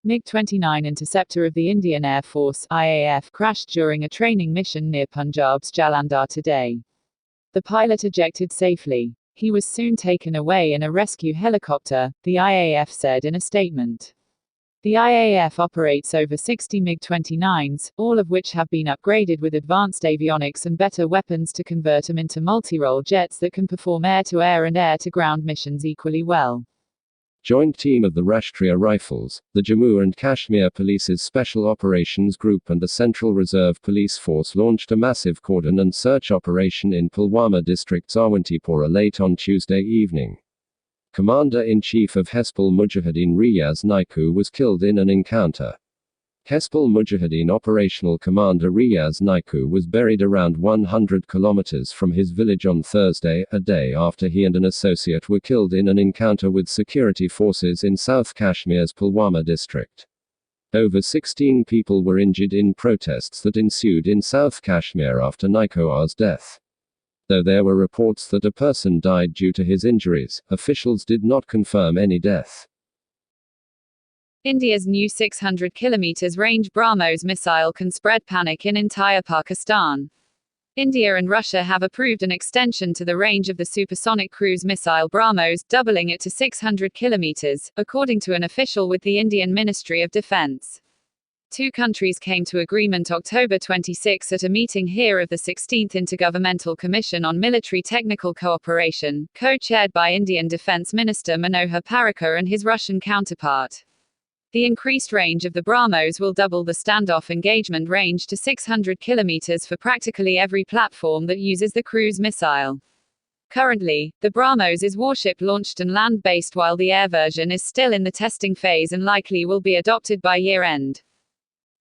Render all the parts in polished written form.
MiG-29 interceptor of the Indian Air Force (IAF) crashed during a training mission near Punjab's Jalandhar today. The pilot ejected safely. He was soon taken away in a rescue helicopter, the IAF said in a statement. The IAF operates over 60 MiG-29s, all of which have been upgraded with advanced avionics and better weapons to convert them into multi-role jets that can perform air-to-air and air-to-ground missions equally well. Joint team of the Rashtriya Rifles, the Jammu and Kashmir Police's Special Operations Group and the Central Reserve Police Force launched a massive cordon and search operation in Pulwama district's Awantipora late on Tuesday evening. Commander-in-Chief of Hezbollah Mujahideen Riyaz Naiku was killed in an encounter. Hezbollah Mujahideen operational commander Riyaz Naiku was buried around 100 kilometers from his village on Thursday, a day after he and an associate were killed in an encounter with security forces in South Kashmir's Pulwama district. Over 16 people were injured in protests that ensued in South Kashmir after Naiku's death. Though there were reports that a person died due to his injuries, officials did not confirm any death. India's new 600 km range BrahMos missile can spread panic in entire Pakistan. India and Russia have approved an extension to the range of the supersonic cruise missile BrahMos, doubling it to 600 km, according to an official with the Indian Ministry of Defence. Two countries came to agreement October 26 at a meeting here of the 16th Intergovernmental Commission on Military Technical Cooperation, co-chaired by Indian Defence Minister Manohar Parrikar and his Russian counterpart. The increased range of the BrahMos will double the standoff engagement range to 600 km for practically every platform that uses the cruise missile. Currently, the BrahMos is warship-launched and land-based while the air version is still in the testing phase and likely will be adopted by year-end.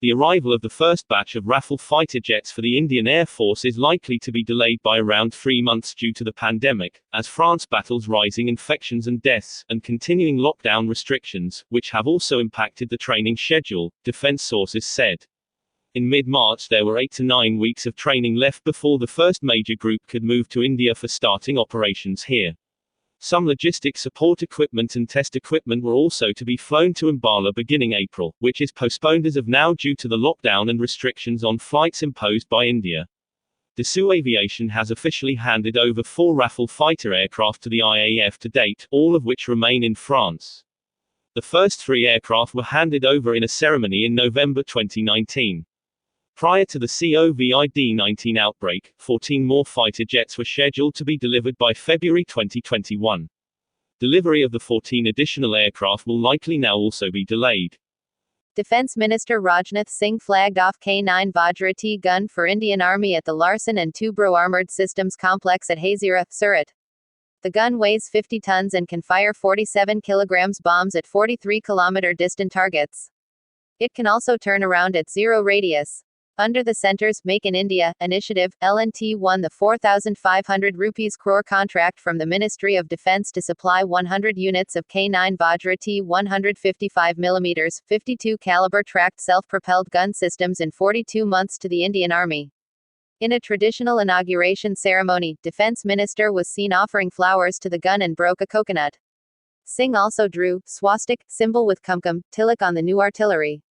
The arrival of the first batch of Rafale fighter jets for the Indian Air Force is likely to be delayed by around 3 months due to the pandemic, as France battles rising infections and deaths, and continuing lockdown restrictions, which have also impacted the training schedule, defense sources said. In mid-March there were 8 to 9 weeks of training left before the first major group could move to India for starting operations here. Some logistic support equipment and test equipment were also to be flown to Ambala beginning April, which is postponed as of now due to the lockdown and restrictions on flights imposed by India. Dassault Aviation has officially handed over 4 Rafale fighter aircraft to the IAF to date, all of which remain in France. The first 3 aircraft were handed over in a ceremony in November 2019. Prior to the COVID-19 outbreak, 14 more fighter jets were scheduled to be delivered by February 2021. Delivery of the 14 additional aircraft will likely now also be delayed. Defense Minister Rajnath Singh flagged off K9 Vajra T gun for Indian Army at the Larsen & Toubro Armored Systems Complex at Hazira, Surat. The gun weighs 50 tons and can fire 47 kilograms bombs at 43-kilometer distant targets. It can also turn around at zero radius. Under the Centre's Make in India initiative, L&T won the 4,500 rupees crore contract from the Ministry of Defence to supply 100 units of K9 Vajra T 155 mm, 52 caliber tracked self-propelled gun systems in 42 months to the Indian Army. In a traditional inauguration ceremony, Defence Minister was seen offering flowers to the gun and broke a coconut. Singh also drew swastik symbol with kumkum tilak on the new artillery.